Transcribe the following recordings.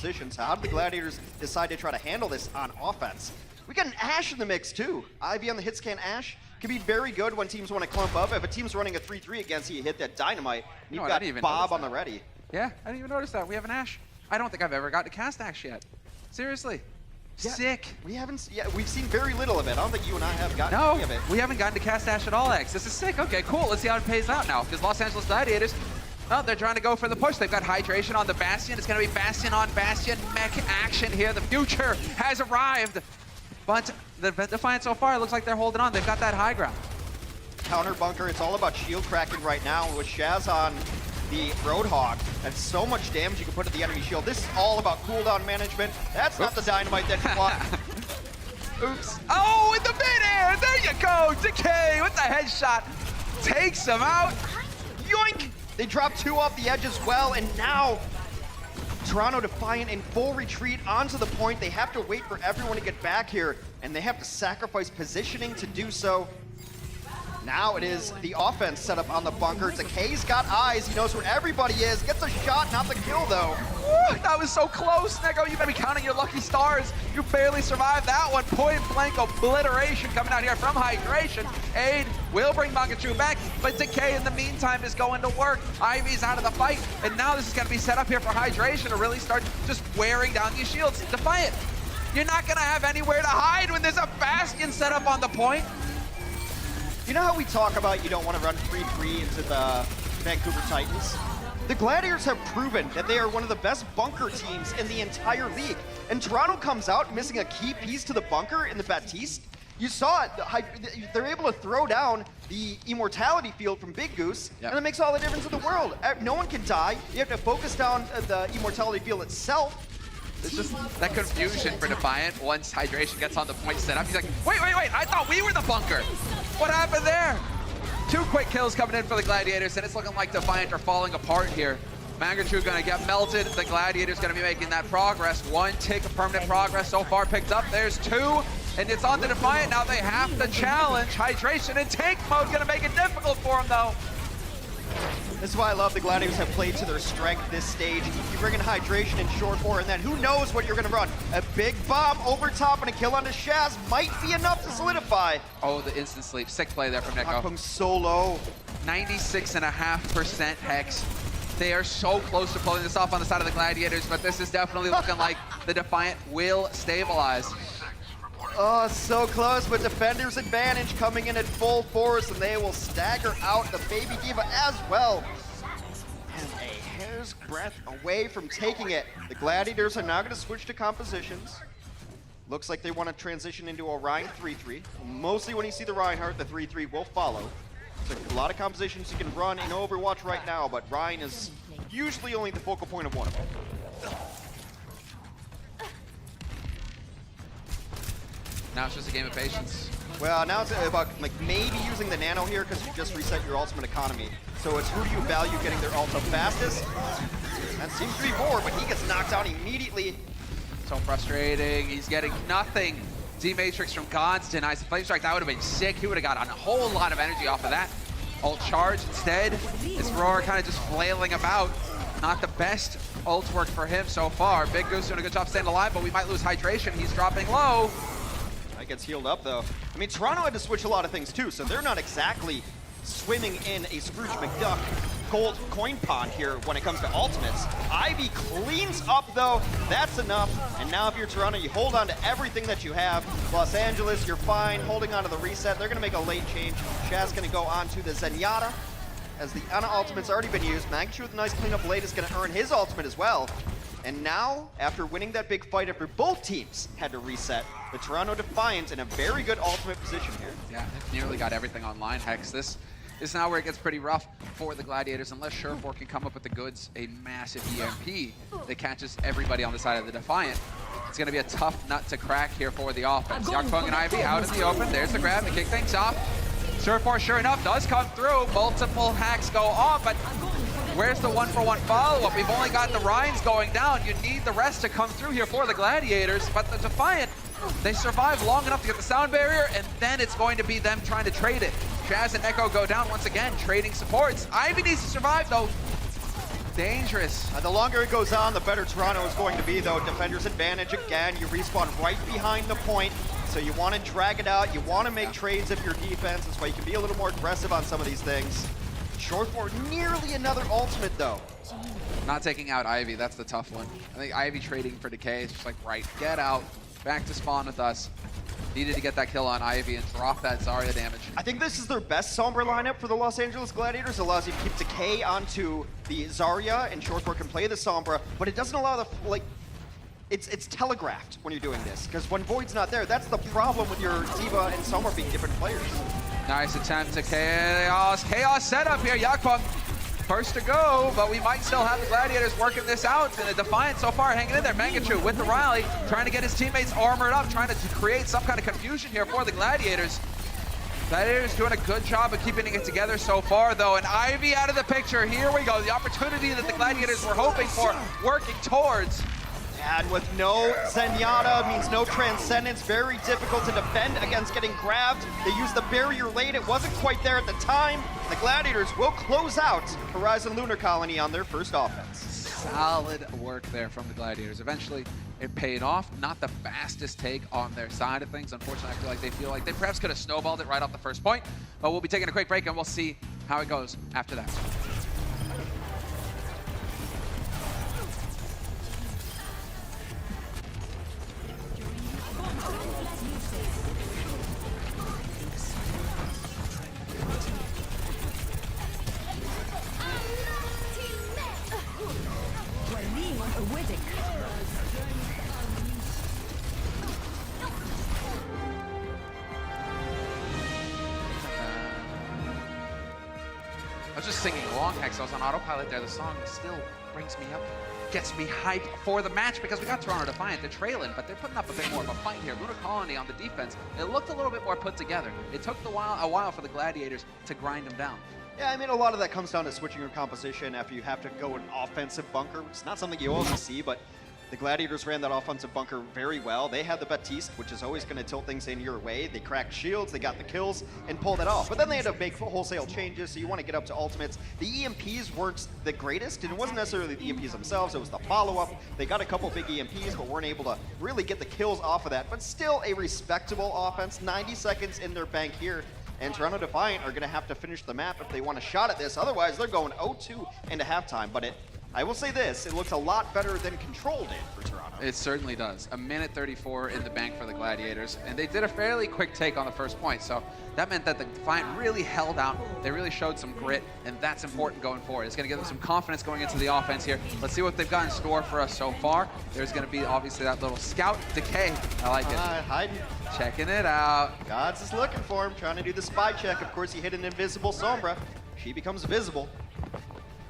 compositions. How did the Gladiators decide to try to handle this on offense? We got an Ashe in the mix too. Ivy on the hit scan Ashe can be very good when teams want to clump up. If a team's running a 3-3 against you, hit that dynamite. And you've got Bob on the ready. Yeah, I didn't even notice that. We have an Ashe. I don't think I've ever got to cast Ashe yet. Seriously. Yeah, sick. We've seen very little of it. I don't think you and I have gotten any of it. We haven't gotten to cast Ashe at all, X. This is sick. Okay, cool. Let's see how it pays out now. Because Los Angeles Gladiators, oh, they're trying to go for the push. They've got hydration on the Bastion. It's going to be Bastion on Bastion mech action here. The future has arrived. But the Defiant so far, it looks like they're holding on. They've got that high ground. Counter bunker. It's all about shield cracking right now. With Shaz on the Roadhog, and so much damage you can put at the enemy shield. This is all about cooldown management. That's not the dynamite that you want. Oops. Oh, in the mid-air! There you go! Decay with the headshot. Takes him out. Yoink! They drop 2 off the edge as well, and now Toronto Defiant in full retreat onto the point. They have to wait for everyone to get back here, and they have to sacrifice positioning to do so. Now it is the offense set up on the bunker. Decay's got eyes. He knows where everybody is. Gets a shot, not the kill, though. Woo, that was so close, Neko. You better be counting your lucky stars. You barely survived that one. Point blank obliteration coming out here from Hydration. Aid will bring Mangachu back, but Decay in the meantime is going to work. Ivy's out of the fight, and now this is going to be set up here for Hydration to really start just wearing down these shields. Defiant, you're not going to have anywhere to hide when there's a Bastion set up on the point. You know how we talk about you don't want to run 3-3 into the Vancouver Titans? The Gladiators have proven that they are one of the best bunker teams in the entire league. And Toronto comes out missing a key piece to the bunker in the Baptiste. You saw it. They're able to throw down the immortality field from Big Goose, and it makes all the difference in the world. No one can die. You have to focus down the immortality field itself. It's just that confusion for Defiant once Hydration gets on the point set up. He's like, wait, I thought we were the bunker. What happened there? 2 quick kills coming in for the Gladiators, and it's looking like Defiant are falling apart here. Mangachu gonna get melted. The Gladiators gonna be making that progress. 1 tick of permanent progress so far picked up. There's 2, and it's on the Defiant. Now they have to challenge Hydration, and tank mode gonna make it difficult for them though. This is why I love the Gladiators have played to their strength this stage. You bring in Hydration in short 4, and then who knows what you're going to run. A big bomb over top and a kill on the Shaz might be enough to solidify. Oh, the instant sleep. Sick play there from Neko. From so low. 96.5% Hex. They are so close to pulling this off on the side of the Gladiators, but this is definitely looking like the Defiant will stabilize. Oh, so close, but Defender's advantage coming in at full force, and they will stagger out the Baby Diva as well. And a hair's breadth away from taking it. The Gladiators are now going to switch to compositions. Looks like they want to transition into a Ryan 3-3. Mostly when you see the Reinhardt, the 3-3 will follow. There's a lot of compositions you can run in Overwatch right now, but Ryan is usually only the focal point of one of them. Now it's just a game of patience. Well, now it's about like maybe using the nano here because you just reset your ultimate economy. So it's who do you value getting their ult the fastest? That seems to be Vor, but he gets knocked out immediately. So frustrating. He's getting nothing. D-Matrix from Gods denies the Flame Strike. That would have been sick. He would have gotten a whole lot of energy off of that. Ult charge instead. This Roar kind of just flailing about. Not the best ult work for him so far. Big Goose doing a good job staying alive, but we might lose Hydration. He's dropping low. That gets healed up though. I mean, Toronto had to switch a lot of things too, so they're not exactly swimming in a Scrooge McDuck gold coin pond here when it comes to ultimates. Ivy cleans up though, that's enough. And now if you're Toronto, you hold on to everything that you have. Los Angeles, you're fine, holding on to the reset. They're gonna make a late change. Shaz gonna go on to the Zenyatta. As the Ana ultimate's already been used, Mangachu with a nice cleanup blade is gonna earn his ultimate as well. And now, after winning that big fight after both teams had to reset, the Toronto Defiant in a very good ultimate position here. Yeah, they've nearly got everything online, Hex. This is now where it gets pretty rough for the Gladiators. Unless Surefour can come up with the goods, a massive EMP that catches everybody on the side of the Defiant. It's going to be a tough nut to crack here for the offense. Yakfeng and Ivy out in the open. There's the grab to kick things off. Surefour, sure enough, does come through. Multiple hacks go on, but where's the one-for-one follow-up? We've only got the Rhines going down. You need the rest to come through here for the Gladiators, but the Defiant, they survive long enough to get the sound barrier, and then it's going to be them trying to trade it. Shaz and Echo go down once again, trading supports. Ivy needs to survive, though. dangerous. The longer it goes on, the better Toronto is going to be, though. Defender's advantage again. You respawn right behind the point, so you want to drag it out. You want to make trades if you're defense. That's why you can be a little more aggressive on some of these things. Short for nearly another ultimate, though. Not taking out Ivy, that's the tough one. I think Ivy trading for Decay is just like, right, get out, back to spawn with us. Needed to get that kill on Ivy and drop that Zarya damage. I think this is their best Sombra lineup for the Los Angeles Gladiators. It allows you to keep Decay onto the Zarya, and Shortboard can play the Sombra, but it doesn't allow the, like, it's telegraphed when you're doing this, because when Void's not there, that's the problem with your D.Va and Sombra being different players. Nice attempt to Chaos. Chaos setup here, Yakpong. First to go, but we might still have the Gladiators working this out. And a Defiant so far hanging in there. Mangachu with the rally, trying to get his teammates armored up, trying to create some kind of confusion here for the Gladiators. Gladiators doing a good job of keeping it together so far, though. And Ivy out of the picture. Here we go. The opportunity that the Gladiators were hoping for, working towards. And with no Zenyatta means no Transcendence. Very difficult to defend against getting grabbed. They used the barrier late. It wasn't quite there at the time. The Gladiators will close out Horizon Lunar Colony on their first offense. Solid work there from the Gladiators. Eventually, it paid off. Not the fastest take on their side of things. Unfortunately, I feel like they perhaps could have snowballed it right off the first point. But we'll be taking a quick break, and we'll see how it goes after that. I was just singing along, Hex. I was on autopilot there. The song still brings me up, gets me hyped for the match because we got Toronto Defiant. They're trailing, but they're putting up a bit more of a fight here. Lunar Colony on the defense. It looked a little bit more put together. It took a while for the Gladiators to grind them down. Yeah, I mean, a lot of that comes down to switching your composition after you have to go an offensive bunker. It's not something you always see, but the Gladiators ran that offensive bunker very well. They had the Baptiste, which is always going to tilt things in your way. They cracked shields, they got the kills, and pulled it off. But then they had to make wholesale changes, so you want to get up to ultimates. The EMPs weren't the greatest, and it wasn't necessarily the EMPs themselves, it was the follow-up. They got a couple big EMPs, but weren't able to really get the kills off of that. But still a respectable offense. 90 seconds in their bank here. And Toronto Defiant are going to have to finish the map if they want a shot at this. Otherwise, they're going 0-2 into halftime. But I will say this, it looks a lot better than Control did for Toronto. It certainly does. A minute 34 in the bank for the Gladiators, and they did a fairly quick take on the first point, so that meant that the Defiant really held out. They really showed some grit, and that's important going forward. It's going to give them some confidence going into the offense here. Let's see what they've got in store for us so far. There's going to be obviously that little scout Decay. I like it. Hiding. Checking it out. Gods is looking for him, trying to do the spy check. Of course, he hit an invisible Sombra. She becomes visible.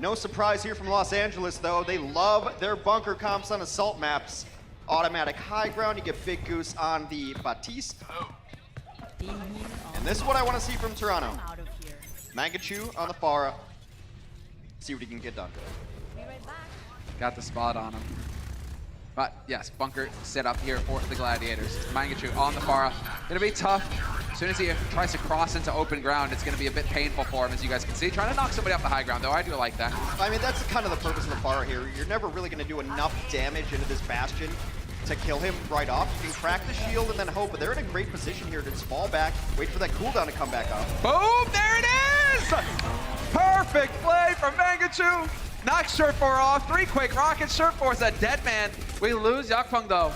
No surprise here from Los Angeles, though. They love their bunker comps on assault maps. Automatic high ground, you get Big Goose on the Baptiste. And this is what I want to see from Toronto. Mangachu on the Pharah. See what he can get done. Got the spot on him. But yes, bunker set up here for the Gladiators. Mangachu on the Pharah. Gonna be tough. As soon as he tries to cross into open ground, it's gonna be a bit painful for him, as you guys can see. Trying to knock somebody off the high ground, though. I do like that. I mean, that's kind of the purpose of the Pharah here. You're never really gonna do enough damage into this Bastion to kill him right off. You can crack the shield and then hope, but they're in a great position here to just fall back, wait for that cooldown to come back up. Boom! There it is! Perfect play from Mangachu. Knocks Shurtfor off. 3 quick rockets. Shurtfor's a dead man. We lose Yakpung, though.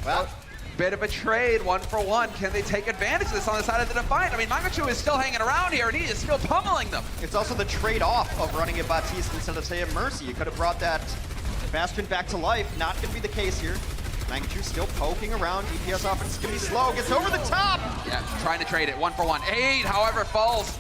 Well, bit of a trade, 1-for-1. Can they take advantage of this on the side of the Defiant? I mean, Mangachu is still hanging around here, and he is still pummeling them. it's also the trade-off of running a Baptiste instead of, say, a Mercy. You could have brought that Bastion back to life. Not going to be the case here. Mangachu still poking around. DPS offense is going to be slow. Gets over the top. Yeah, trying to trade it. 1-for-1. 8, however, falls.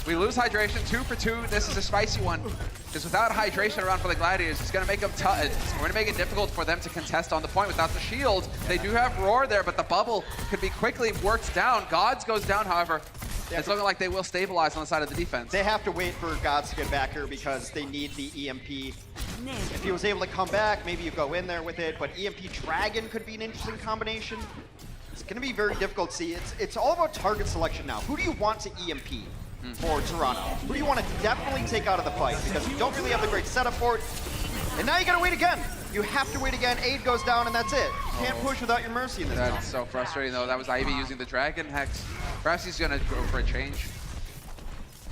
We lose hydration, 2 for 2. This is a spicy one. Because without hydration around for the Gladiators, it's going to make them tough. It's going to make it difficult for them to contest on the point without the shield. They do have Roar there, but the bubble could be quickly worked down. Gods goes down, however. It's looking like they will stabilize on the side of the defense. They have to wait for Gods to get back here because they need the EMP. If he was able to come back, maybe you go in there with it, but EMP Dragon could be an interesting combination. It's going to be very difficult to see. It's all about target selection now. Who do you want to EMP? for Toronto? Who do you want to definitely take out of the fight? Because you don't really have the great setup for it. And now you gotta wait again. You have to wait again. Aid goes down, and that's it. Can't push without your Mercy in this That's so frustrating, though. That was Ivy using the Dragon Hex. Perhaps he's gonna go for a change.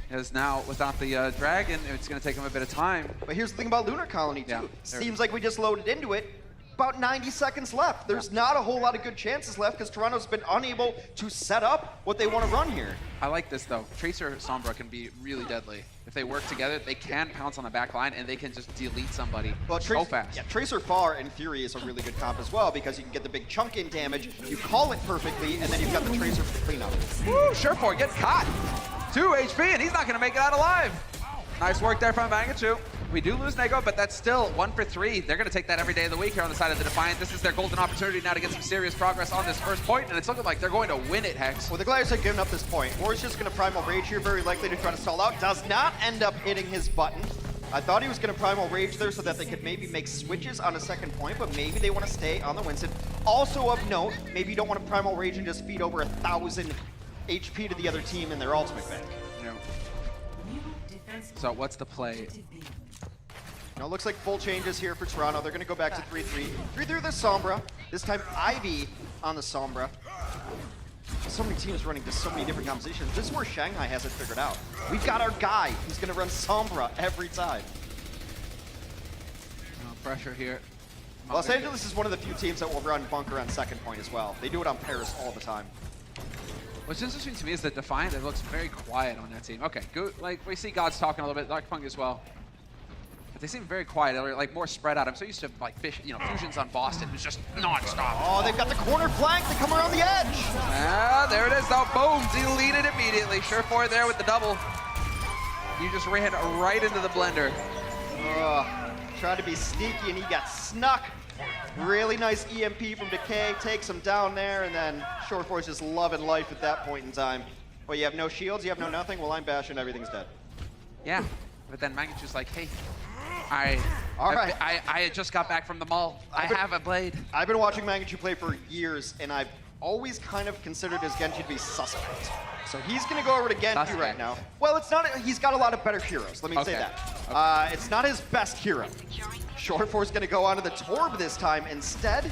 Because now, without the Dragon, it's gonna take him a bit of time. But here's the thing about Lunar Colony, too. Yeah, Seems like we just loaded into it. About 90 seconds left. There's not a whole lot of good chances left because Toronto's been unable to set up what they want to run here. I like this, though. Tracer Sombra can be really deadly. If they work together, they can pounce on the back line, and they can just delete somebody so fast. Yeah, Tracer Far in Fury is a really good comp as well because you can get the big chunk in damage, you call it perfectly, and then you've got the Tracer for the cleanup. Woo, Surefour gets caught. 2 HP, and he's not going to make it out alive. Nice work there from Mangachu. We do lose Nego, but that's still 1 for 3. They're going to take that every day of the week here on the side of the Defiant. This is their golden opportunity now to get some serious progress on this first point, and it's looking like they're going to win it, Hex. Well, the Gladiators have given up this point. War's just going to Primal Rage here, very likely to try to stall out. Does not end up hitting his button. I thought he was going to Primal Rage there so that they could maybe make switches on a second point, but maybe they want to stay on the Winston. Also of note, maybe you don't want to Primal Rage and just feed over 1,000 HP to the other team in their ultimate bank. Yeah. So what's the play? Now, it looks like full changes here for Toronto. They're going to go back to 3-3. 3-3 the Sombra. This time, Ivy on the Sombra. So many teams running just so many different compositions. This is where Shanghai has it figured out. We've got our guy who's going to run Sombra every time. No pressure here. Los Angeles is one of the few teams that will run Bunker on second point as well. They do it on Paris all the time. What's interesting to me is that Defiant, it looks very quiet on that team. Okay, good. Like, we see Gods talking a little bit, Dark Punk as well. But they seem very quiet. They're like more spread out. I'm so used to like Fusions on Boston, who's just non-stop. Oh, they've got the corner flank. They come around the edge. Ah, there it is though. Boom, deleted immediately. Surefour there with the double. You just ran right into the blender. Tried to be sneaky and he got snuck. Really nice EMP from Decay, takes him down there, and then Surefour's just loving life at that point in time. Well, you have no shields, you have no nothing. Well, I'm bashing, everything's dead. Yeah, but then Mangachu's like, hey, I just got back from the mall. I have a blade. I've been watching Mangachu play for years, and I've always kind of considered his Genji to be suspect. So he's going to go over to Genji right now. Well, it's not. He's got a lot of better heroes. Let me say that. Okay. It's not his best hero. Surefour's going to go onto the Torb this time instead.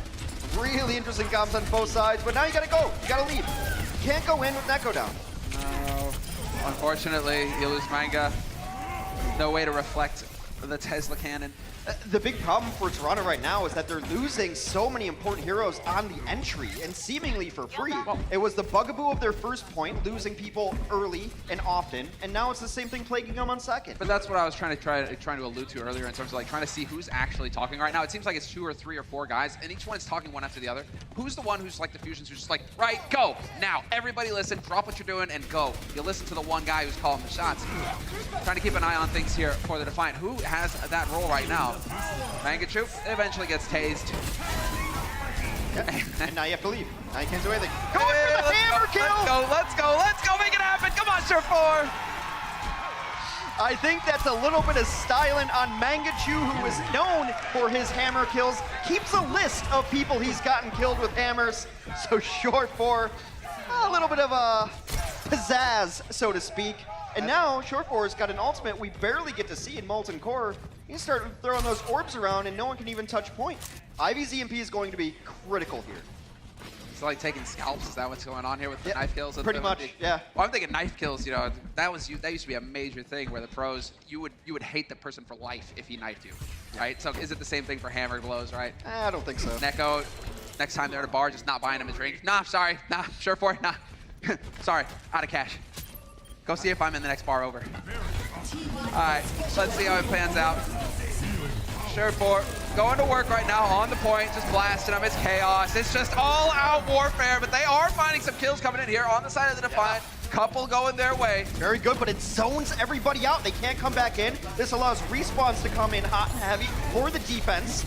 Really interesting comps on both sides, but now you got to go. You got to leave. You can't go in with Neko down. No. Unfortunately, you lose Manga. No way to reflect the Tesla cannon. The big problem for Toronto right now is that they're losing so many important heroes on the entry and seemingly for free. It was the bugaboo of their first point, losing people early and often, and now it's the same thing plaguing them on second. But that's what I was trying to allude to earlier in terms of like trying to see who's actually talking right now. It seems like it's 2 or 3 or 4 guys, and each one's talking one after the other. Who's the one who's like the Fusions, who's just like, right, go, now, everybody listen, drop what you're doing, and go. You listen to the one guy who's calling the shots. Trying to keep an eye on things here for the Defiant. Who has that role right now? Mangachu eventually gets tased. Yep. And now you have to leave. Now you can't do anything. Going for the hammer kill! Let's go, make it happen! Come on, Surefour! I think that's a little bit of styling on Mangachu, who is known for his hammer kills. Keeps a list of people he's gotten killed with hammers. So Surefour, a little bit of a pizzazz, so to speak. And now Surefour's got an ultimate we barely get to see in Molten Core. You start throwing those orbs around and no one can even touch point. Ivy's EMP is going to be critical here. It's like taking scalps. Is that what's going on here with the knife kills? Pretty much, yeah. Well, I'm thinking knife kills. You know, that used to be a major thing where the pros you would hate the person for life if he knifed you, right? So is it the same thing for hammer blows, right? I don't think so. Neko, next time they're at a bar, just not buying him a drink. Nah, sorry, nah, Surefour, nah, sorry, out of cash. Go see if I'm in the next bar over. All right, let's see how it pans out. Surefour going to work right now on the point, just blasting them. It's chaos. It's just all-out warfare, but they are finding some kills coming in here on the side of the Defiant. Couple going their way. Very good, but it zones everybody out. They can't come back in. This allows respawns to come in hot and heavy for the defense.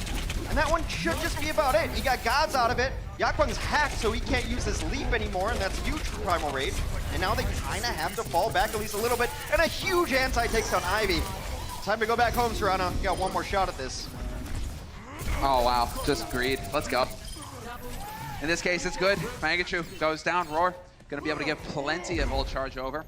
And that one should just be about it. He got Gods out of it. Yakbung's hacked, so he can't use his leap anymore, and that's huge for Primal Rage. And now they kind of have to fall back at least a little bit. And a huge anti-takes on Ivy. Time to go back home, Toronto. You got one more shot at this. Oh, wow. Just greed. Let's go. In this case, it's good. Mangachu goes down. Roar going to be able to get plenty of ult charge over.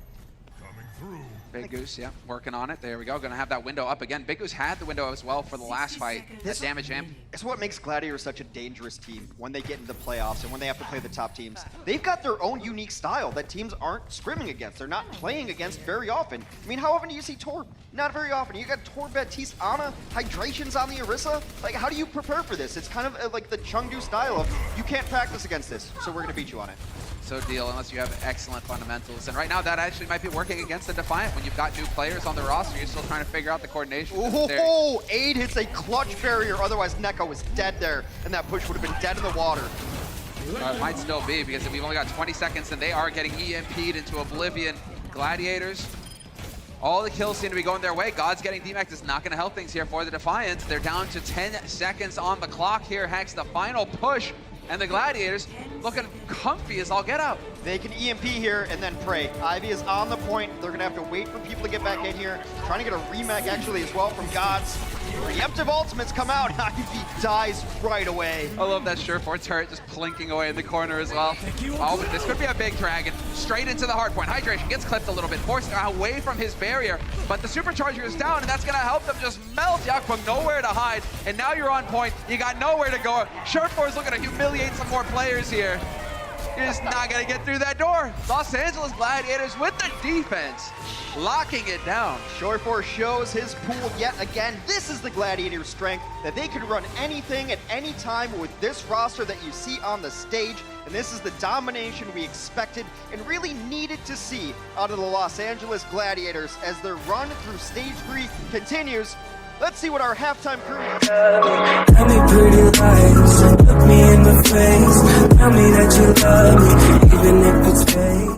Big Goose, yeah, working on it. There we go. Gonna have that window up again. Big Goose had the window as well for the last fight. That damage amp. It's what makes Gladiators such a dangerous team when they get into the playoffs and when they have to play the top teams. They've got their own unique style that teams aren't scrimming against. They're not playing against very often. I mean, how often do you see Torb? Not very often. You got Torb, Baptiste, Ana, Hydrations on the Orisa. Like, how do you prepare for this? It's kind of like the Chengdu style of, you can't practice against this, so we're gonna beat you on it. So deal, unless you have excellent fundamentals. And right now, that actually might be working against the Defiant. When you've got new players on the roster, you're still trying to figure out the coordination. Oh, Aid hits a clutch barrier. Otherwise, Neko was dead there, and that push would have been dead in the water. It might still be, because if we've only got 20 seconds, and they are getting EMP'd into oblivion. Gladiators, all the kills seem to be going their way. God's getting DMAX is not going to help things here for the Defiant. They're down to 10 seconds on the clock here. Hex, the final push. And the Gladiators looking comfy as all get out. They can EMP here and then pray. Ivy is on the point. They're going to have to wait for people to get back in here. Trying to get a remake actually as well from Gods. Preemptive ultimates come out. Ivy dies right away. I love that Surefour turret just plinking away in the corner as well. Oh, but this could be a big dragon. Straight into the hard point. Hydration gets clipped a little bit, forced away from his barrier. But the supercharger is down, and that's going to help them just melt. Yakpung nowhere to hide. And now you're on point. You got nowhere to go. Surefour is looking to humiliate some more players here. You're just not going to get through that door. Los Angeles Gladiators with the defense, locking it down. Surefour shows his pool yet again. This is the Gladiators' strength, that they can run anything at any time with this roster that you see on the stage. And this is the domination we expected and really needed to see out of the Los Angeles Gladiators as their run through stage 3 continues. Let's see what our halftime crew is. Tell me pretty lies, look me in the face. Tell me that you love me, even if it's fake.